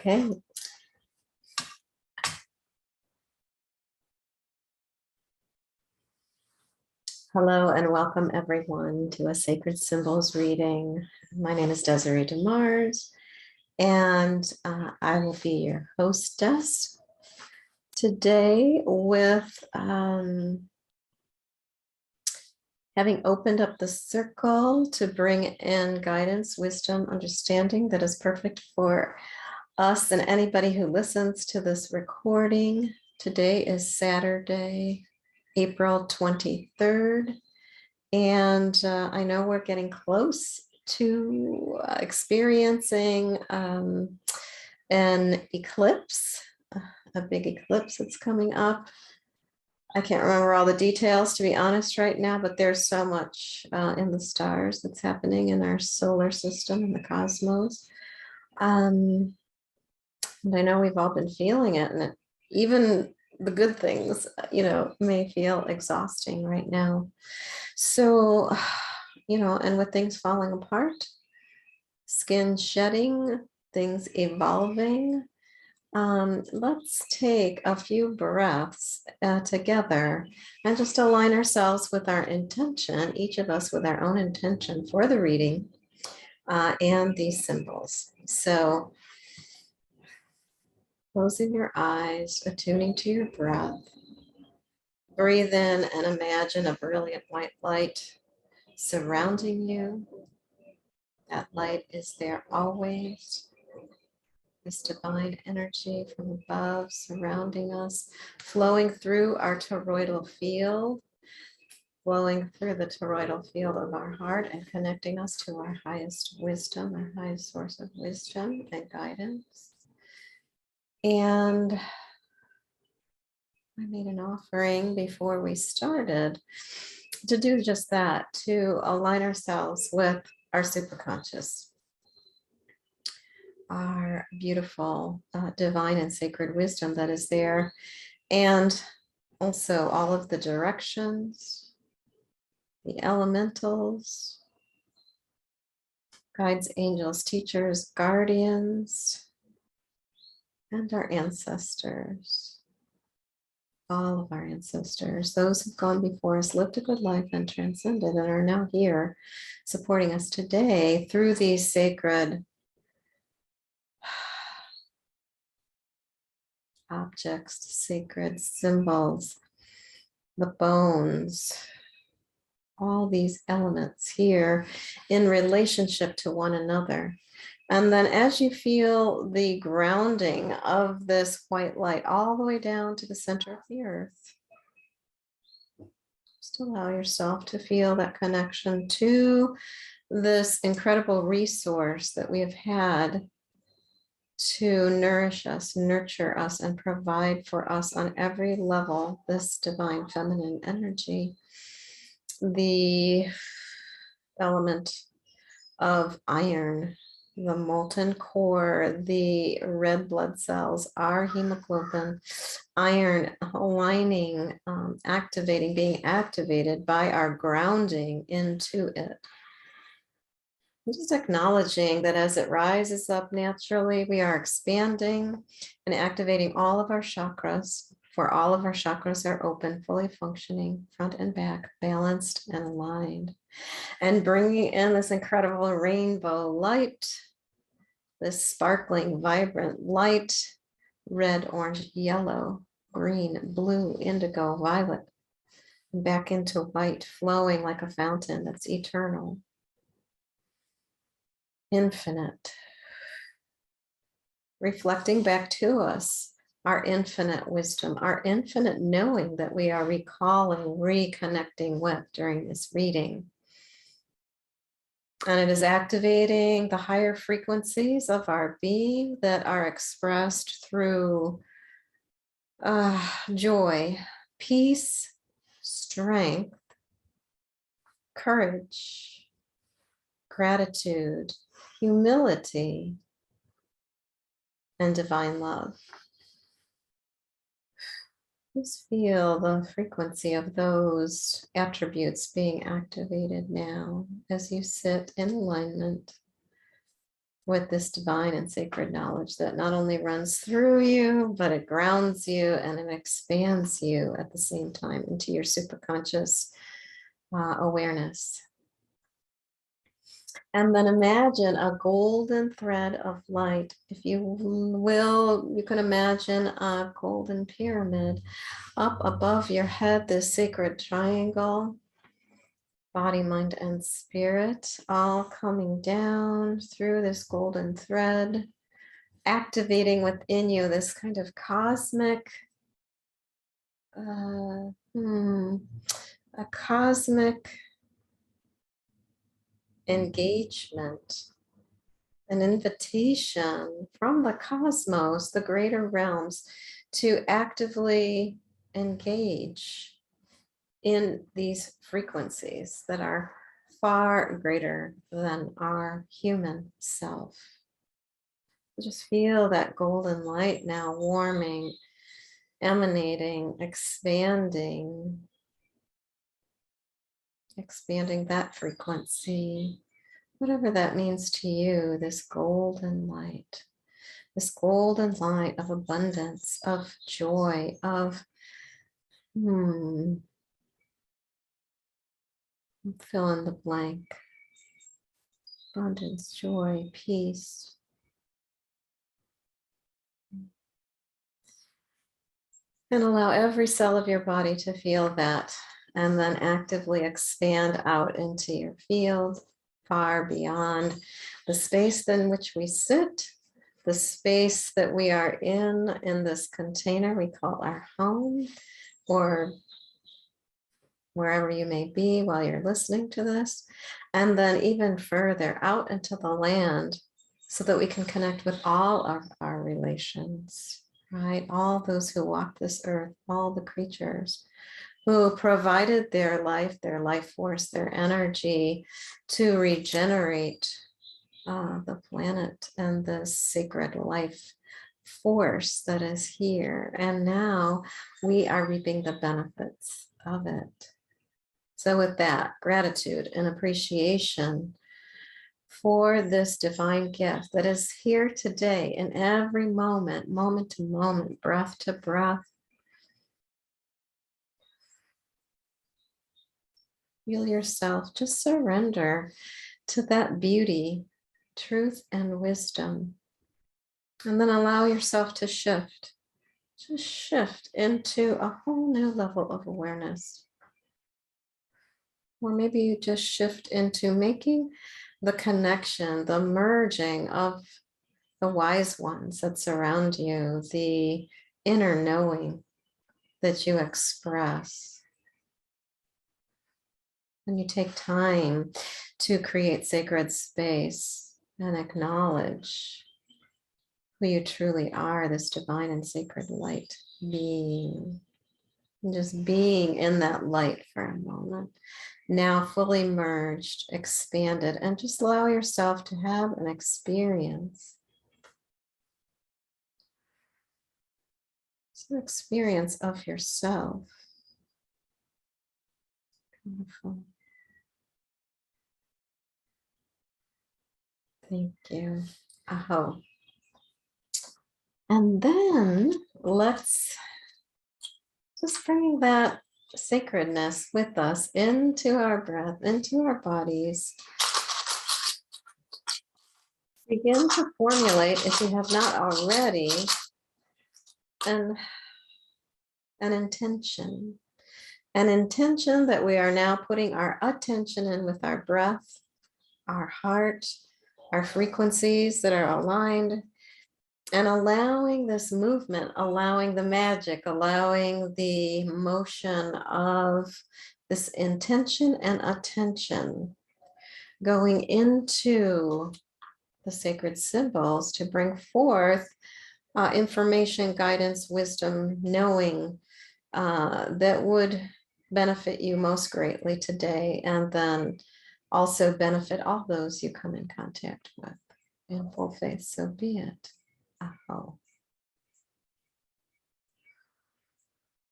Okay. Hello and welcome everyone to a Sacred Symbols reading. My name is Desiree DeMars and I will be your hostess today with having opened up the circle to bring in guidance, wisdom, understanding that is perfect for us and anybody who listens to this recording. Today is Saturday, April 23rd. And I know we're getting close to experiencing an eclipse, a big eclipse that's coming up. I can't remember all the details, to be honest, right now, but there's so much in the stars that's happening in our solar system and the cosmos. And I know we've all been feeling it, and even the good things, may feel exhausting right now. So, and with things falling apart, skin shedding, things evolving, let's take a few breaths together and just align ourselves with our intention, each of us with our own intention for the reading and these symbols. So closing your eyes, attuning to your breath, breathe in and imagine a brilliant white light surrounding you. That light is there always. This divine energy from above surrounding us, flowing through our toroidal field, flowing through the toroidal field of our heart and connecting us to our highest wisdom, our highest source of wisdom and guidance. And I made an offering before we started to do just that, to align ourselves with our superconscious, our beautiful divine and sacred wisdom that is there, and also all of the directions, the elementals, guides, angels, teachers, guardians, and our ancestors. All of our ancestors, those who've gone before us, lived a good life and transcended and are now here supporting us today through these sacred objects, sacred symbols, the bones, all these elements here in relationship to one another. And then as you feel the grounding of this white light all the way down to the center of the earth, just allow yourself to feel that connection to this incredible resource that we have had to nourish us, nurture us, and provide for us on every level, this divine feminine energy. The element of iron, the molten core, the red blood cells, our hemoglobin, iron aligning, activating, being activated by our grounding into it. Just acknowledging that as it rises up naturally, we are expanding and activating all of our chakras, for all of our chakras are open, fully functioning, front and back, balanced and aligned. And bringing in this incredible rainbow light, this sparkling, vibrant light, red, orange, yellow, green, blue, indigo, violet, and back into white, flowing like a fountain that's eternal, infinite, reflecting back to us our infinite wisdom, our infinite knowing that we are recalling, reconnecting with during this reading. And it is activating the higher frequencies of our being that are expressed through joy, peace, strength, courage, gratitude, humility, and divine love. Just feel the frequency of those attributes being activated now as you sit in alignment with this divine and sacred knowledge that not only runs through you, but it grounds you and it expands you at the same time into your superconscious awareness. And then imagine a golden thread of light. If you will, you can imagine a golden pyramid up above your head, this sacred triangle, body, mind, and spirit, all coming down through this golden thread, activating within you this kind of cosmic, a cosmic engagement, an invitation from the cosmos, the greater realms, to actively engage in these frequencies that are far greater than our human self. Just feel that golden light now warming, emanating, expanding that frequency, whatever that means to you, this golden light of abundance, of joy, of fill in the blank, abundance, joy, peace. And allow every cell of your body to feel that, and then actively expand out into your field, far beyond the space in which we sit, the space that we are in this container we call our home, or wherever you may be while you're listening to this, and then even further out into the land so that we can connect with all of our relations, right? All those who walk this earth, all the creatures who provided their life force, their energy to regenerate the planet and the sacred life force that is here. And now we are reaping the benefits of it. So with that, gratitude and appreciation for this divine gift that is here today in every moment, moment to moment, breath to breath. Feel yourself just surrender to that beauty, truth, and wisdom. And then allow yourself to shift. Just shift into a whole new level of awareness. Or maybe you just shift into making the connection, the merging of the wise ones that surround you, the inner knowing that you express. When you take time to create sacred space and acknowledge who you truly are, this divine and sacred light being. And just being in that light for a moment. Now fully merged, expanded, and just allow yourself to have an experience. It's an experience of yourself. Beautiful. Thank you. Aho. And then let's just bring that sacredness with us into our breath, into our bodies. Begin to formulate, if you have not already, an intention. An intention that we are now putting our attention in with our breath, our heart, our frequencies that are aligned, and allowing this movement, allowing the magic, allowing the motion of this intention and attention going into the sacred symbols to bring forth information, guidance, wisdom, knowing that would benefit you most greatly today, and then also benefit all those you come in contact with. In full faith, so be it. Aho.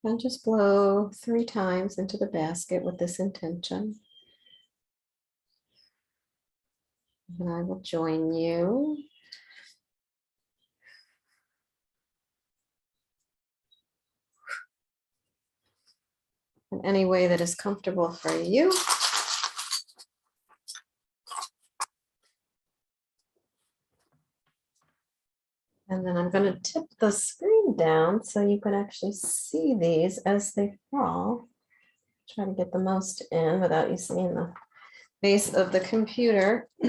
And just blow 3 times into the basket with this intention. And I will join you. In any way that is comfortable for you. And then I'm going to tip the screen down so you can actually see these as they fall. Try to get the most in without you seeing the base of the computer. I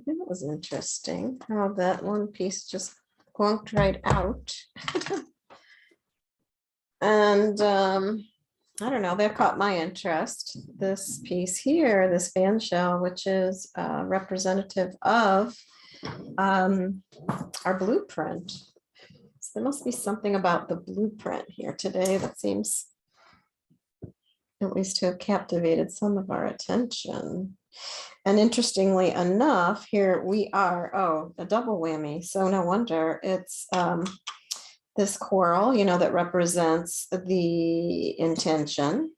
think it was interesting how that one piece just clunked right out. And I don't know, that caught my interest. This piece here, this fan shell, which is representative of our blueprint. So there must be something about the blueprint here today that seems at least to have captivated some of our attention. And interestingly enough, here we are, oh, a double whammy. So no wonder it's this coral, you know, that represents the intention.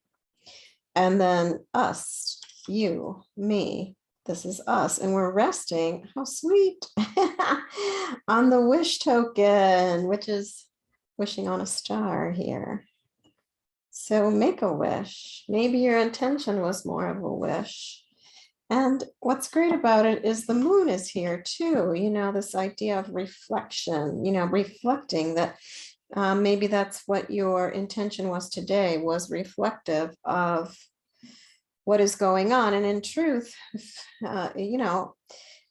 And then us, you, me, this is us. And we're resting, how sweet, on the wish token, which is wishing on a star here. So make a wish. Maybe your intention was more of a wish. And what's great about it is the moon is here too, you know, this idea of reflection, you know, reflecting that maybe that's what your intention was today, was reflective of what is going on. And in truth, you know,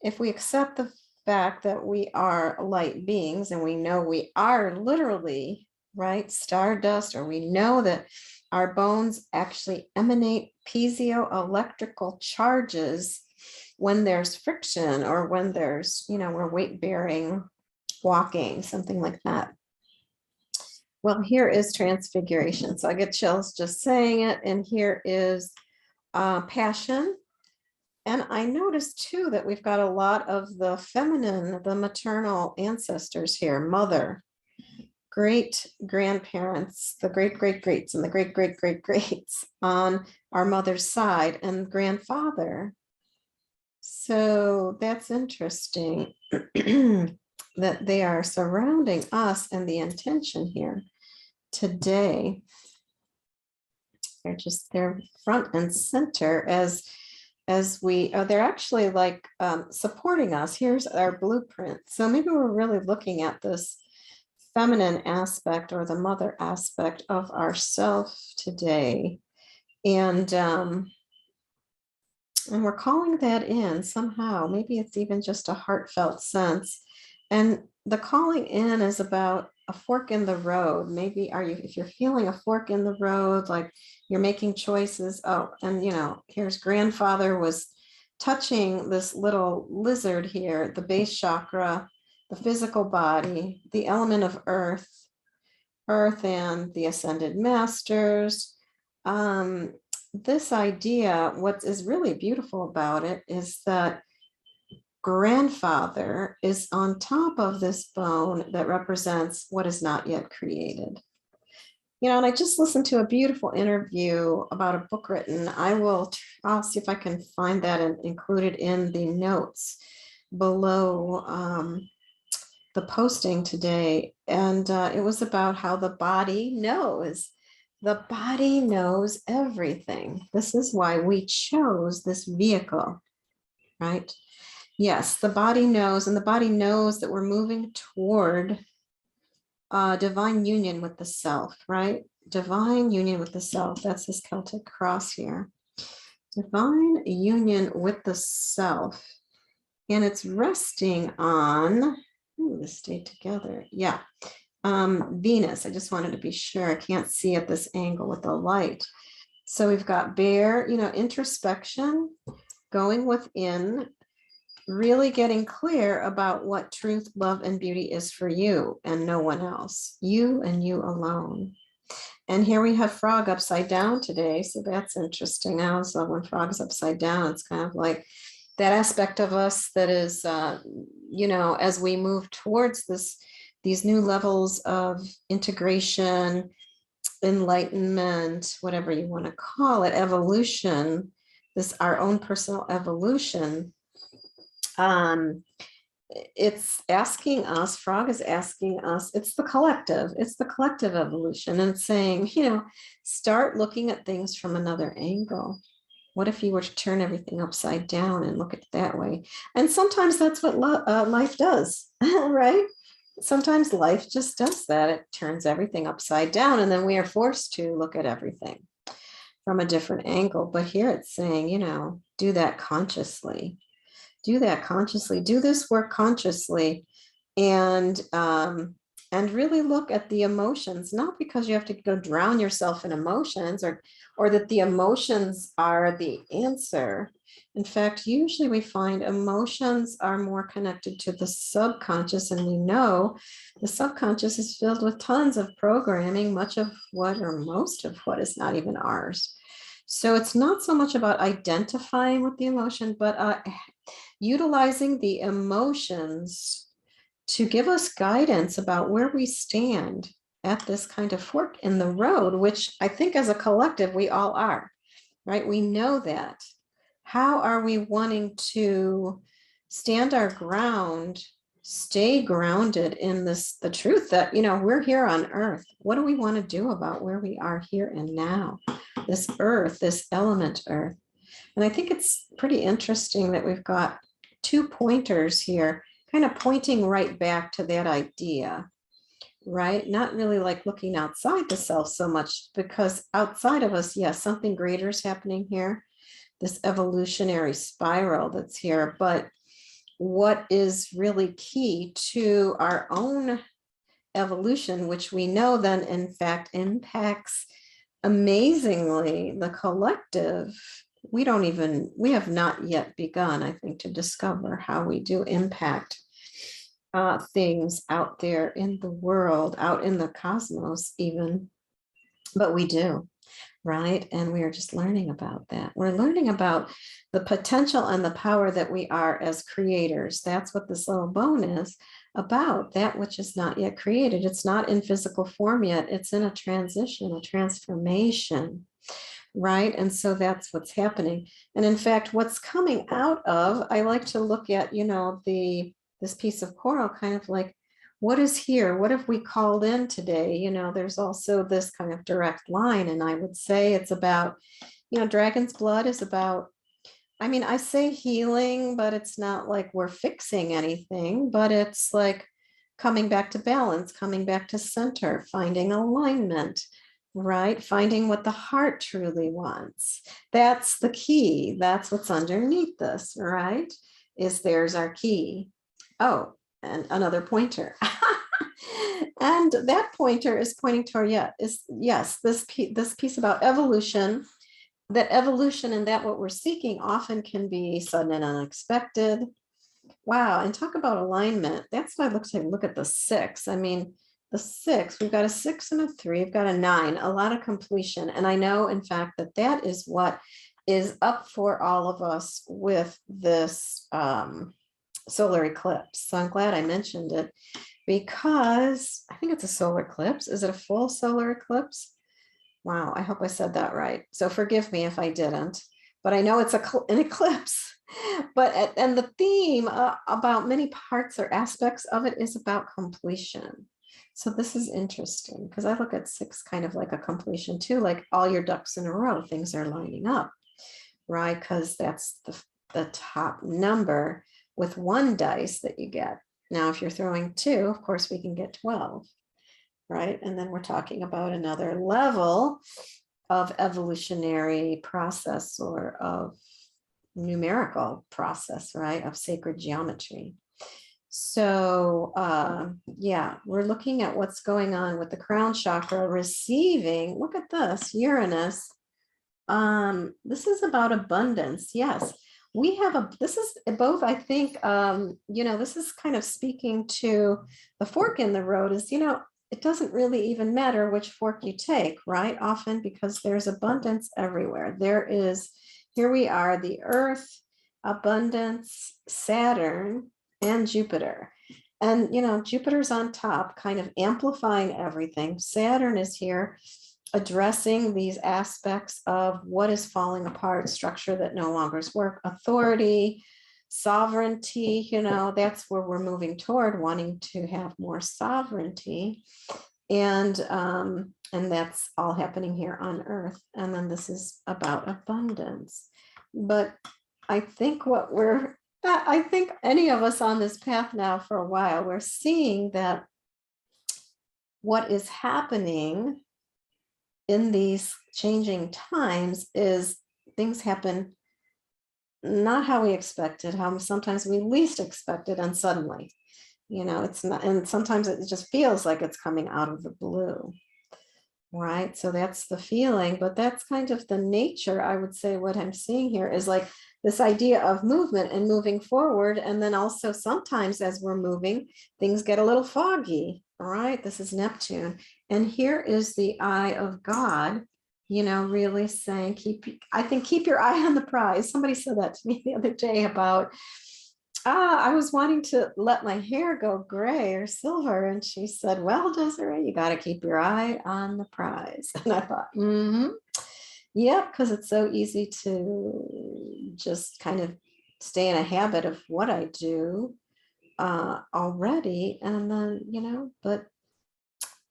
if we accept the fact that we are light beings and we know we are literally, right, stardust, or we know that our bones actually emanate piezoelectrical charges when there's friction or when there's, you know, we're weight bearing, walking, something like that. Well, here is transfiguration. So I get chills just saying it. And here is passion. And I noticed too that we've got a lot of the feminine, the maternal ancestors here, mother, great grandparents, the great great greats and the great great great greats on our mother's side, and grandfather. So that's interesting that they are surrounding us and the intention here today. They're front and center as we, they're actually like supporting us. Here's our blueprint. So maybe we're really looking at this feminine aspect or the mother aspect of ourself today. And we're calling that in somehow. Maybe it's even just a heartfelt sense. And the calling in is about a fork in the road. Maybe if you're feeling a fork in the road, like you're making choices. Oh, and you know, here's grandfather was touching this little lizard here, the base chakra, the physical body, the element of earth and the ascended masters. This idea, what is really beautiful about it is that grandfather is on top of this bone that represents what is not yet created. You know, and I just listened to a beautiful interview about a book written. I'll see if I can find that and include it in the notes below the posting today. And it was about how the body knows. The body knows everything. This is why we chose this vehicle, right? Yes, the body knows, and the body knows that we're moving toward divine union with the self, right? Divine union with the self. That's this Celtic cross here. Divine union with the self. And it's resting on, let's stay together. Yeah. Venus. I just wanted to be sure. I can't see at this angle with the light. So we've got bear, you know, introspection, going within, really getting clear about what truth, love, and beauty is for you and no one else. You and you alone. And here we have frog upside down today. So that's interesting. I always love when frog's upside down. It's kind of like that aspect of us that is, you know, as we move towards this these new levels of integration, enlightenment, whatever you want to call it, evolution, this our own personal evolution. It's asking us, Frog is asking us, it's the collective evolution. And it's saying, start looking at things from another angle. What if you were to turn everything upside down and look at it that way? And sometimes that's what life does, right? Sometimes life just does that. It turns everything upside down, and then we are forced to look at everything from a different angle. But here it's saying, do that consciously. Do that consciously. Do this work consciously, and really look at the emotions, not because you have to go drown yourself in emotions or that the emotions are the answer. In fact, usually we find emotions are more connected to the subconscious, and we know the subconscious is filled with tons of programming, much of what or most of what is not even ours. So it's not so much about identifying with the emotion, but utilizing the emotions to give us guidance about where we stand at this kind of fork in the road, which I think as a collective, we all are, right? We know that. How are we wanting to stand our ground, stay grounded in the truth that, we're here on earth. What do we want to do about where we are here and now? This earth, this element earth. And I think it's pretty interesting that we've got 2 pointers here, kind of pointing right back to that idea, right? Not really like looking outside the self so much, because outside of us, yes, something greater is happening here, this evolutionary spiral that's here. But what is really key to our own evolution, which we know then in fact impacts amazingly the collective, we have not yet begun, I think, to discover how we do impact things out there in the world, out in the cosmos even, but we do, right? And we are just learning about that. We're learning about the potential and the power that we are as creators. That's what this little bone is about, that which is not yet created. It's not in physical form yet. It's in a transition, a transformation. Right. And so that's what's happening. And in fact, what's coming out of, I like to look at, this piece of coral kind of like, what is here? What have we called in today? There's also this kind of direct line. And I would say it's about, dragon's blood is about, I say healing, but it's not like we're fixing anything, but it's like coming back to balance, coming back to center, finding alignment. Right? Finding what the heart truly wants. That's the key. That's what's underneath this, right? There's our key. Oh, and another pointer. And that pointer is pointing toward, this piece about evolution, that evolution and that what we're seeking often can be sudden and unexpected. Wow. And talk about alignment. That's what it looks like. Look at the 6. The 6, we've got a 6 and a 3, we've got a 9, a lot of completion. And I know, in fact, that is what is up for all of us with this solar eclipse. So I'm glad I mentioned it, because I think it's a solar eclipse. Is it a full solar eclipse? Wow, I hope I said that right. So forgive me if I didn't, but I know it's an eclipse. And the theme about many parts or aspects of it is about completion. So this is interesting, because I look at 6 kind of like a completion too, like all your ducks in a row, things are lining up, right? Because that's the top number with 1 dice that you get. Now, if you're throwing 2, of course, we can get 12, right? And then we're talking about another level of evolutionary process or of numerical process, right? Of sacred geometry. So we're looking at what's going on with the crown chakra receiving. Look at this, Uranus. This is about abundance. Yes, we have this is both, I think, this is kind of speaking to the fork in the road is, it doesn't really even matter which fork you take, right? Often because there's abundance everywhere. Here we are, the earth, abundance, Saturn, and Jupiter. And, Jupiter's on top, kind of amplifying everything. Saturn is here addressing these aspects of what is falling apart, structure that no longer work, authority, sovereignty, that's where we're moving toward, wanting to have more sovereignty. And that's all happening here on Earth. And then this is about abundance. But I think I think any of us on this path now for a while, we're seeing that what is happening in these changing times is things happen not how we expected, how sometimes we least expected, and suddenly, it's not, and sometimes it just feels like it's coming out of the blue, right? So that's the feeling, but that's kind of the nature. I would say what I'm seeing here is like this idea of movement and moving forward. And then also sometimes as we're moving, things get a little foggy. All right, this is Neptune. And here is the eye of God, really saying, keep your eye on the prize. Somebody said that to me the other day about, I was wanting to let my hair go gray or silver. And she said, well, Desiree, you got to keep your eye on the prize. And I thought, yeah, because it's so easy to just kind of stay in a habit of what I do already. And then, but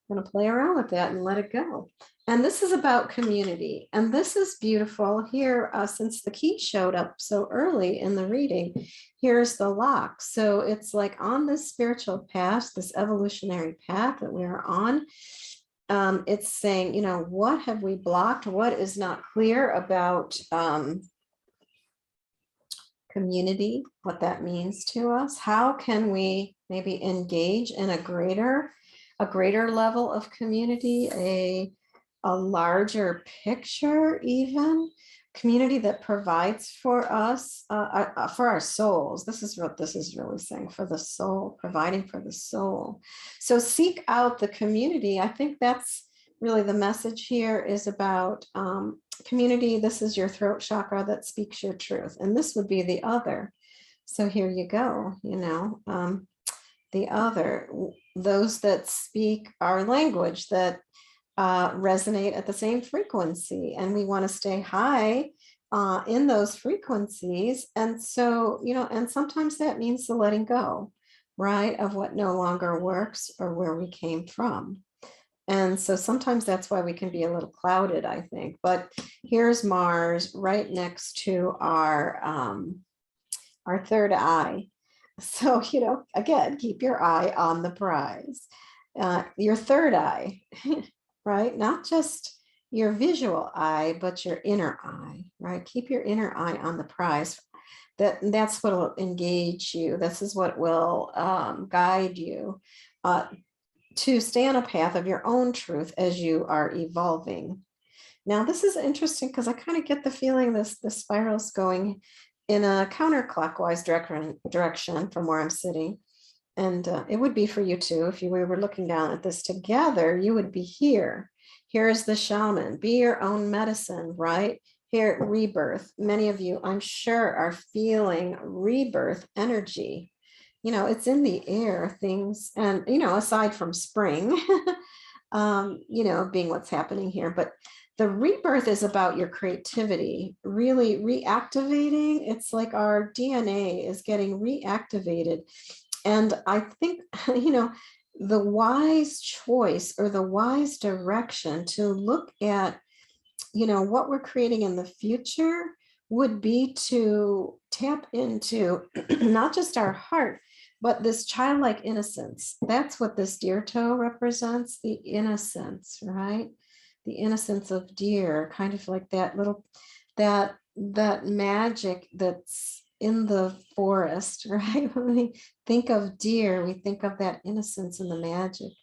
I'm going to play around with that and let it go. And this is about community. And this is beautiful here, since the key showed up so early in the reading. Here's the lock. So it's like on this spiritual path, this evolutionary path that we're on, it's saying, what have we blocked? What is not clear about community, what that means to us? How can we maybe engage in a greater level of community, a larger picture, even community that provides for us, for our souls. This is what this is really saying, for the soul, providing for the soul. So seek out the community. I think that's really the message here, is about community. This is your throat chakra that speaks your truth. And this would be the other. So here you go, the other, those that speak our language, that resonate at the same frequency, and we want to stay high in those frequencies. And so, and sometimes that means the letting go, right, of what no longer works or where we came from. And so sometimes that's why we can be a little clouded, I think. But here's Mars right next to our third eye. So, again, keep your eye on the prize, your third eye, right? Not just your visual eye, but your inner eye, right? Keep your inner eye on the prize. That's what will engage you. This is what will guide you to stay on a path of your own truth as you are evolving. Now, this is interesting because I kind of get the feeling the spiral's going in a counterclockwise direction from where I'm sitting. And it would be for you too. If we were looking down at this together, you would be here. Here is the shaman. Be your own medicine, right? Here, rebirth. Many of you, I'm sure, are feeling rebirth energy. It's in the air, things, and, aside from spring, being what's happening here, but the rebirth is about your creativity, really reactivating. It's like our DNA is getting reactivated. And I think, the wise choice or the wise direction to look at, what we're creating in the future would be to tap into not just our heart, but this childlike innocence. That's what this deer toe represents, the innocence, right? The innocence of deer, kind of like that little, that magic that's in the forest, right? When we think of deer, we think of that innocence and the magic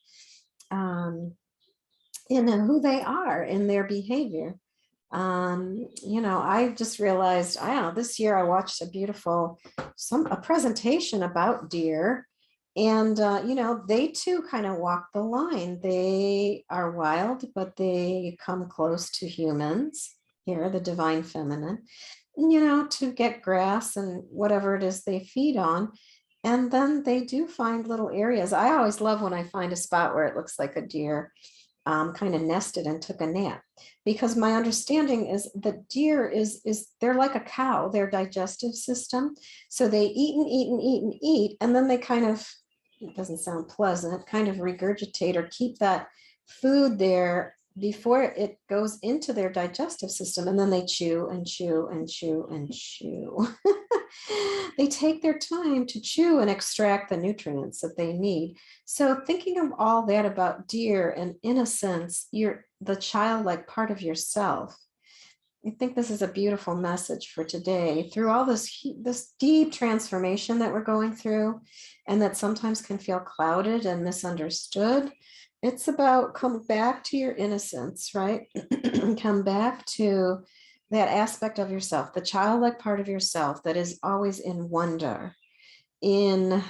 in who they are, in their behavior. I just realized, I don't know, this year I watched a presentation about deer, and they too kind of walk the line. They are wild, but they come close to humans here, the divine feminine, to get grass and whatever it is they feed on. And then they do find little areas. I always love when I find a spot where it looks like a deer kind of nested and took a nap, because my understanding is that deer is they're like a cow, their digestive system. So they eat and eat and eat and eat, and then they kind of, it doesn't sound pleasant, kind of regurgitate or keep that food there before it goes into their digestive system, and then they chew and chew and chew and chew. They take their time to chew and extract the nutrients that they need. So thinking of all that about deer and innocence, you're the childlike part of yourself. I think this is a beautiful message for today through all this deep transformation that we're going through, and that sometimes can feel clouded and misunderstood. It's about come back to your innocence, right? Come back to that aspect of yourself, the childlike part of yourself that is always in wonder, in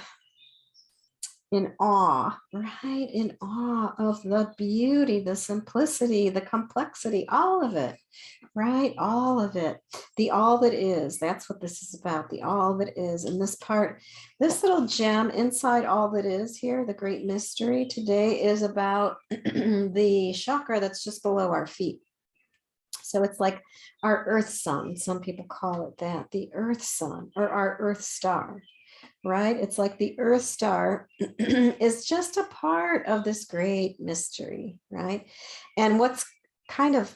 awe, right? In awe of the beauty, the simplicity, the complexity, all of it, right? All of it, the all that is. That's what this is about, the all that is. And this part, this little gem inside all that is here, the great mystery today is about the chakra that's just below our feet. So it's like our earth sun, some people call it that, the earth sun or our earth star, right? It's like the earth star is just a part of this great mystery, right? And what's kind of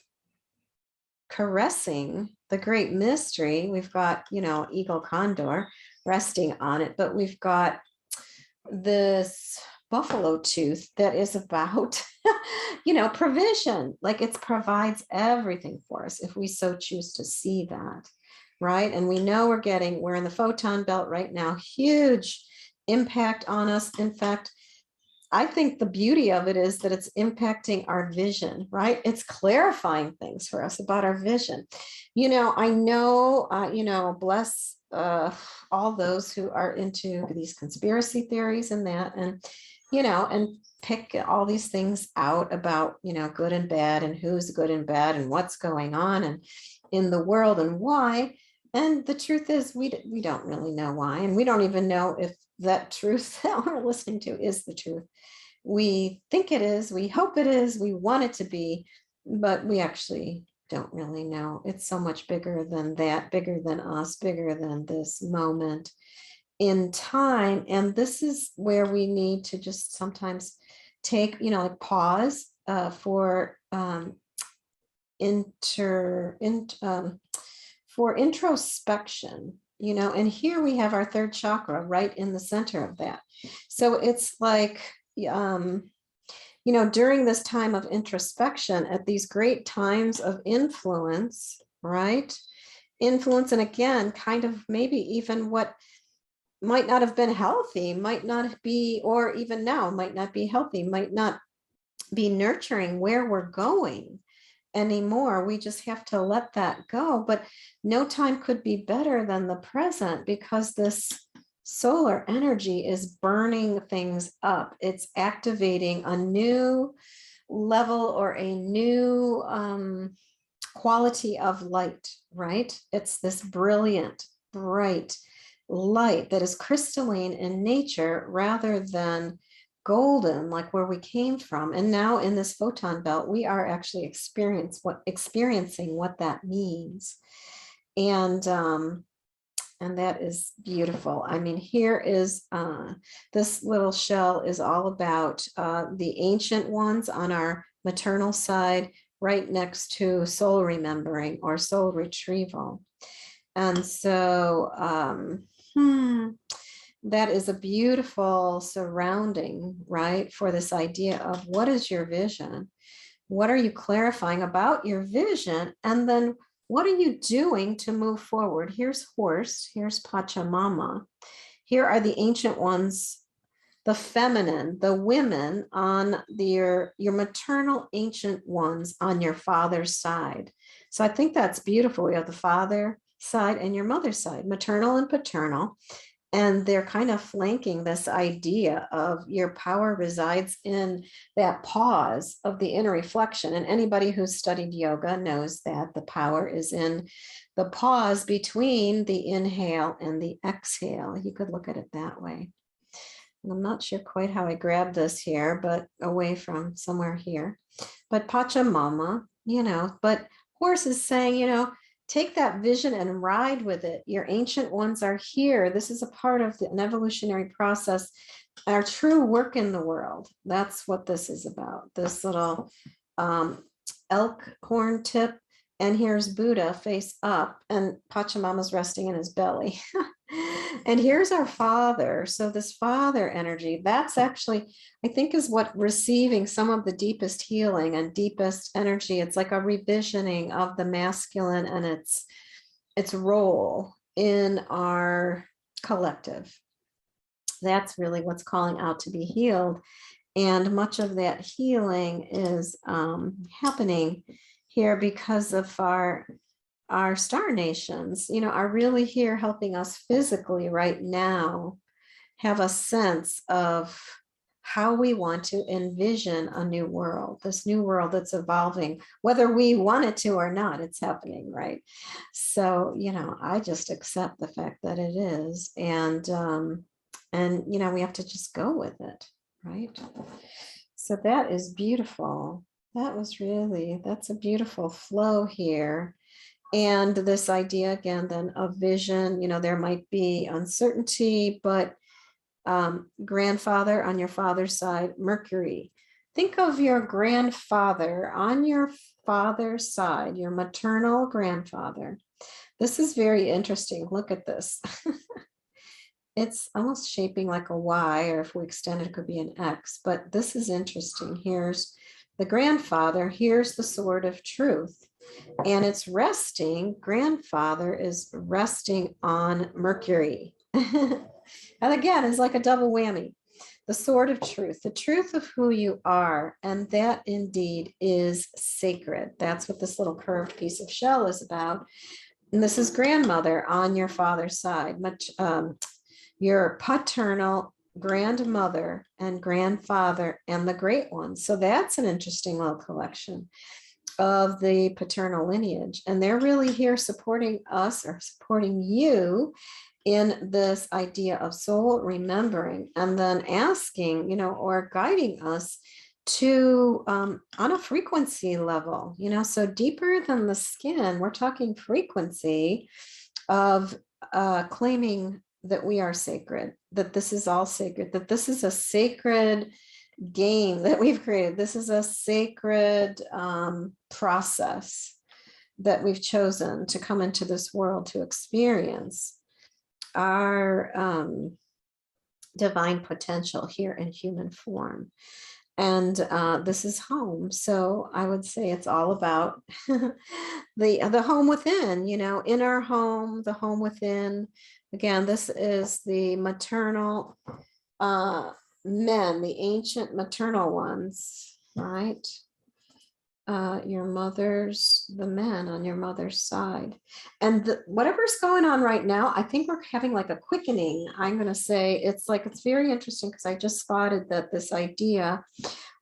caressing the great mystery, we've got, eagle condor resting on it, but we've got this buffalo tooth that is about provision. Like it provides everything for us if we so choose to see that, right? And we know we're in the photon belt right now, huge impact on us. In fact, I think the beauty of it is that it's impacting our vision, right? It's clarifying things for us about our vision. I know, bless all those who are into these conspiracy theories and that, and pick all these things out about, good and bad and who's good and bad and what's going on and in the world and why. And the truth is we don't really know why. And we don't even know if that truth that we're listening to is the truth. We think it is, we hope it is, we want it to be, but we actually don't really know. It's so much bigger than that, bigger than us, bigger than this moment in time. And this is where we need to just sometimes take, pause for introspection, and here we have our third chakra right in the center of that. So it's like, during this time of introspection, at these great times of influence, right? Influence, and again, kind of maybe even what might not have been healthy, might not be, or even now might not be healthy, might not be nurturing where we're going anymore. We just have to let that go. But no time could be better than the present, because this solar energy is burning things up. It's activating a new level or a new quality of light, right? It's this brilliant, bright light that is crystalline in nature rather than golden, like where we came from. And now in this photon belt, we are actually experiencing what that means. And that is beautiful. I mean, here is this little shell is all about the ancient ones on our maternal side, right next to soul remembering or soul retrieval. And so that is a beautiful surrounding, right, for this idea of what is your vision? What are you clarifying about your vision? And then what are you doing to move forward? Here's horse, here's Pachamama. Here are the ancient ones, the feminine, the women on your maternal ancient ones on your father's side. So I think that's beautiful. We have the father side and your mother's side, maternal and paternal. And they're kind of flanking this idea of your power resides in that pause of the inner reflection. And anybody who's studied yoga knows that the power is in the pause between the inhale and the exhale. You could look at it that way. And I'm not sure quite how I grabbed this here, but away from somewhere here. But Pachamama, but Horse is saying, take that vision and ride with it. Your ancient ones are here. This is a part of an evolutionary process, our true work in the world. That's what this is about. This little elk horn tip. And here's Buddha face up, and Pachamama's resting in his belly. And here's our father. So this father energy, that's actually, I think, is what receiving some of the deepest healing and deepest energy. It's like a revisioning of the masculine and its role in our collective. That's really what's calling out to be healed. And much of that healing is happening here because of our star nations, are really here helping us physically right now have a sense of how we want to envision a new world, this new world that's evolving, whether we want it to or not, it's happening, right? So, I just accept the fact that it is. And we have to just go with it, right? So that is beautiful. That's a beautiful flow here. And this idea again, then of vision, there might be uncertainty, but grandfather on your father's side, Mercury. Think of your grandfather on your father's side, your maternal grandfather. This is very interesting. Look at this. It's almost shaping like a Y, or if we extend it, it could be an X, but this is interesting. Here's the grandfather, here's the sword of truth. And it's resting, grandfather is resting on Mercury. And again, it's like a double whammy. The sword of truth, the truth of who you are. And that indeed is sacred. That's what this little curved piece of shell is about. And this is grandmother on your father's side, your paternal grandmother and grandfather and the great ones. So that's an interesting little collection of the paternal lineage. And they're really here supporting us or supporting you in this idea of soul remembering, and then asking, or guiding us to on a frequency level, so deeper than the skin. We're talking frequency of claiming that we are sacred, that this is all sacred, that this is a sacred game that we've created. This is a sacred process that we've chosen to come into this world to experience our divine potential here in human form. And this is home. So I would say it's all about the home within, in our home, the home within. Again, this is the maternal men, the ancient maternal ones, right? Your mother's, the men on your mother's side. And whatever's going on right now, I think we're having like a quickening. I'm going to say it's very interesting because I just spotted that this idea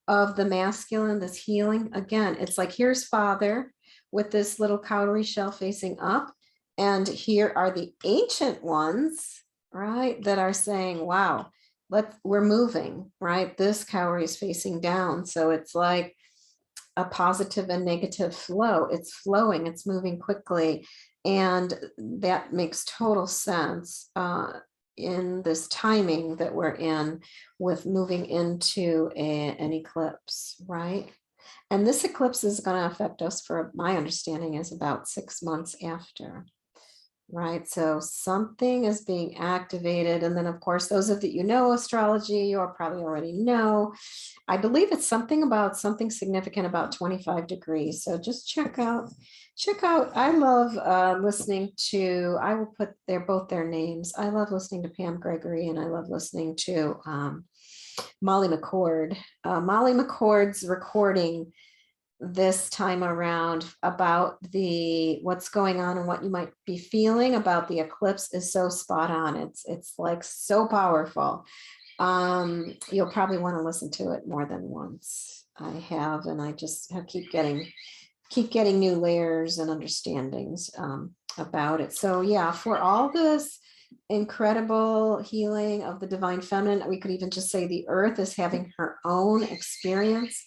of the masculine, this healing, again, it's like here's father with this little cowrie shell facing up. And here are the ancient ones, right, that are saying, wow, we're moving, right? This cowrie is facing down. So it's like a positive and negative flow. It's flowing, it's moving quickly. And that makes total sense in this timing that we're in with moving into an eclipse, right? And this eclipse is going to affect us, for my understanding, is about 6 months after. Right, so something is being activated. And then, of course, those of you know astrology, you probably already know. I believe it's something significant about 25 degrees. So just check out. I love listening to, I will put both their names. I love listening to Pam Gregory, and I love listening to Molly McCord. Molly McCord's recording this time around about what's going on and what you might be feeling about the eclipse is so spot on. It's like so powerful. You'll probably want to listen to it more than once. I have, and I just keep getting new layers and understandings about it. So yeah, for all this incredible healing of the divine feminine, we could even just say the earth is having her own experience.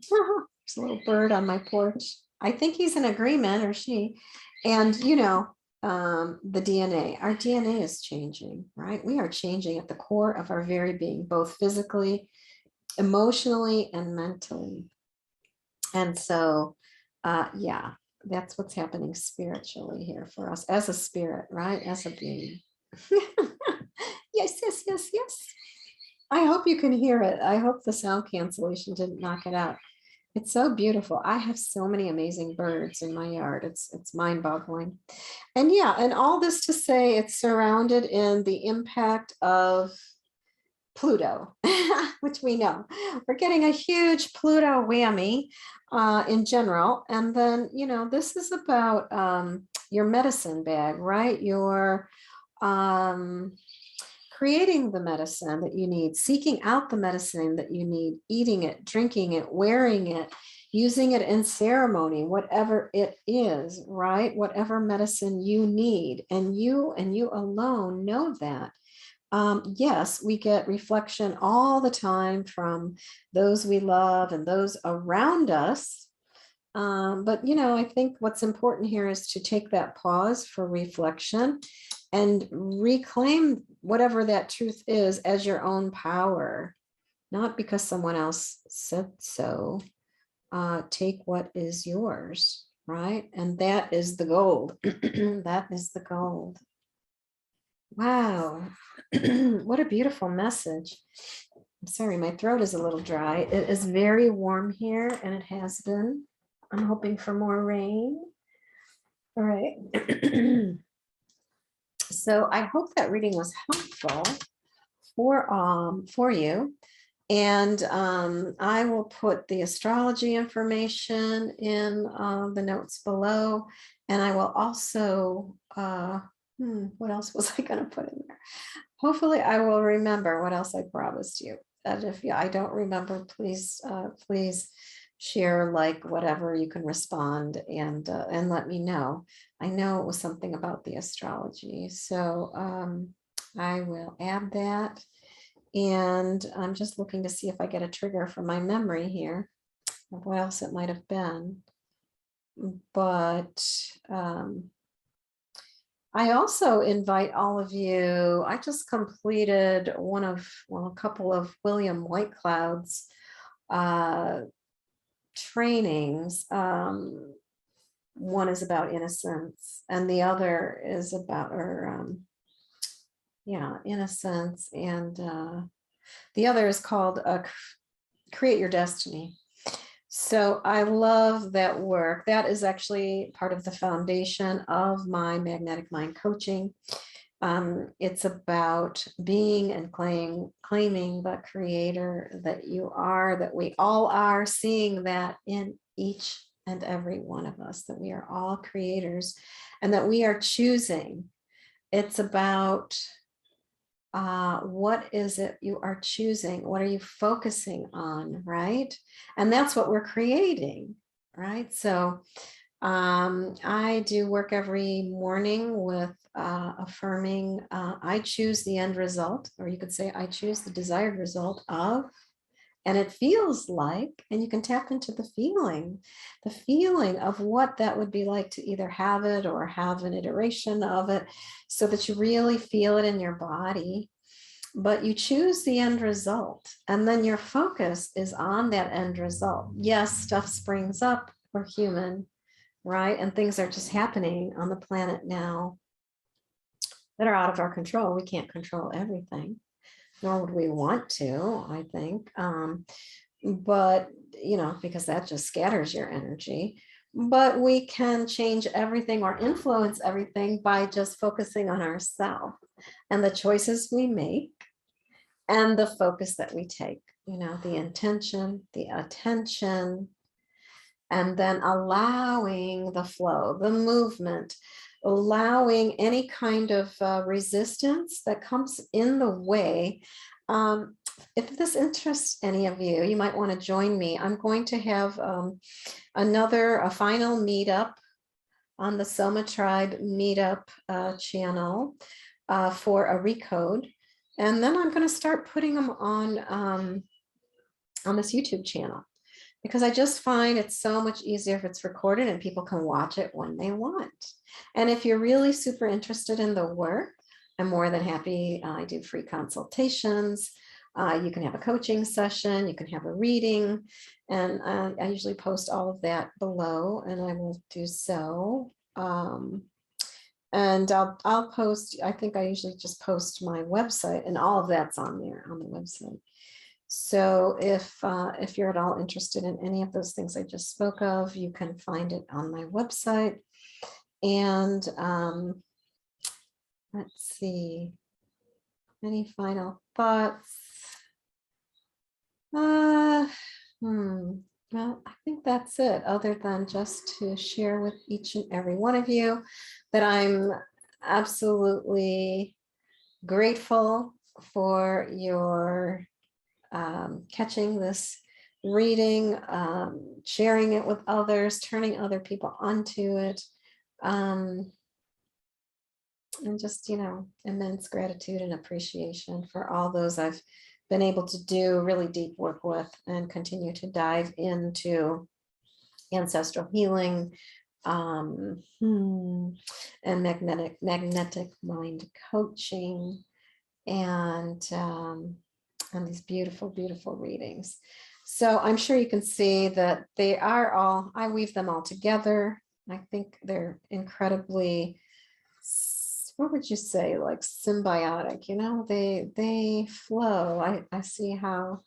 There's a little bird on my porch. I think he's in agreement, or she. And the DNA, our DNA is changing, right? We are changing at the core of our very being, both physically, emotionally, and mentally. And so yeah, that's what's happening spiritually here for us as a spirit, right? As a being. Yes, yes, yes, yes. I hope you can hear it. I hope the sound cancellation didn't knock it out. It's so beautiful. I have so many amazing birds in my yard. It's mind-boggling. And yeah, and all this to say it's surrounded in the impact of Pluto, which we know. We're getting a huge Pluto whammy in general. And then, this is about your medicine bag, right? Your creating the medicine that you need, seeking out the medicine that you need, eating it, drinking it, wearing it, using it in ceremony, whatever it is, right? Whatever medicine you need. And you alone know that. Yes, we get reflection all the time from those we love and those around us. But I think what's important here is to take that pause for reflection and reclaim whatever that truth is as your own power, not because someone else said so. Take what is yours, right? And that is the gold. That is the gold. Wow. What a beautiful message. I'm sorry, my throat is a little dry. It is very warm here, and it has been. I'm hoping for more rain. All right. So I hope that reading was helpful for you. And I will put the astrology information in the notes below. And I will also, what else was I going to put in there? Hopefully I will remember what else I promised you. And if I don't remember, please share, like, whatever you can respond and let me know. I know it was something about the astrology. So I will add that. And I'm just looking to see if I get a trigger from my memory here of what else it might have been. But I also invite all of you. I just completed a couple of William Whitecloud's trainings. One is about innocence, and the other is about, innocence, and the other is called Create Your Destiny. So I love that work. That is actually part of the foundation of my magnetic mind coaching. It's about being and claiming the creator that you are, that we all are, seeing that in each and every one of us, that we are all creators and that we are choosing. It's about what is it you are choosing? What are you focusing on, right? And that's what we're creating, right? So I do work every morning with affirming, I choose the end result, or you could say I choose the desired result of, and it feels like, and you can tap into the feeling of what that would be like to either have it or have an iteration of it, so that you really feel it in your body. But you choose the end result, and then your focus is on that end result. Yes, stuff springs up. We're human, right? And things are just happening on the planet now that are out of our control. We can't control everything, nor would we want to, I think. But, because that just scatters your energy. But we can change everything or influence everything by just focusing on ourselves and the choices we make and the focus that we take, the intention, the attention, and then allowing the flow, the movement, allowing any kind of resistance that comes in the way. If this interests any of you, you might want to join me. I'm going to have a final meetup on the Soma Tribe meetup channel for a recode. And then I'm going to start putting them on this YouTube channel, because I just find it's so much easier if it's recorded and people can watch it when they want. And if you're really super interested in the work, I'm more than happy. I do free consultations. You can have a coaching session, you can have a reading, and I usually post all of that below, and I will do so. And I'll post, I think I usually just post my website, and all of that's on there on the website. So if you're at all interested in any of those things I just spoke of, you can find it on my website. And let's see, any final thoughts? Well, I think that's it, other than just to share with each and every one of you that I'm absolutely grateful for your catching this reading, sharing it with others, turning other people onto it, and just, immense gratitude and appreciation for all those I've been able to do really deep work with and continue to dive into ancestral healing, and magnetic mind coaching, and these beautiful, beautiful readings. So I'm sure you can see that they are all, I weave them all together. I think they're incredibly, what would you say, like symbiotic, they flow. I see how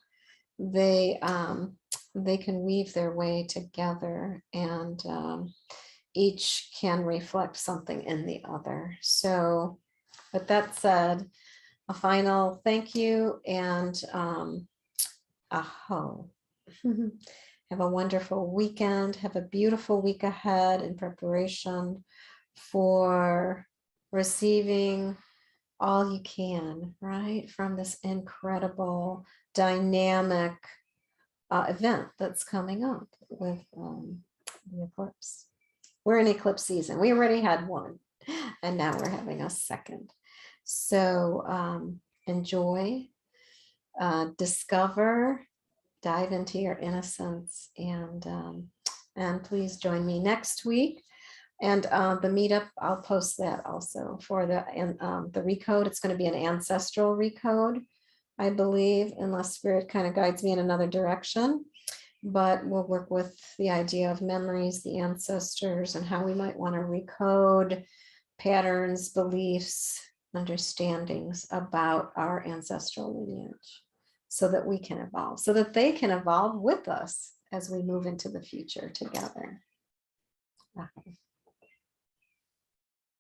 they can weave their way together, and each can reflect something in the other. So with that said, a final thank you, and aho. Have a wonderful weekend. Have a beautiful week ahead in preparation for receiving all you can, right, from this incredible, dynamic event that's coming up with the eclipse. We're in eclipse season. We already had one, and now we're having a second. So enjoy, discover, dive into your innocence, and please join me next week. And the meetup, I'll post that also for the recode. It's going to be an ancestral recode, I believe, unless Spirit kind of guides me in another direction. But we'll work with the idea of memories, the ancestors, and how we might want to recode patterns, beliefs, understandings about our ancestral lineage, so that we can evolve, so that they can evolve with us as we move into the future together. Okay.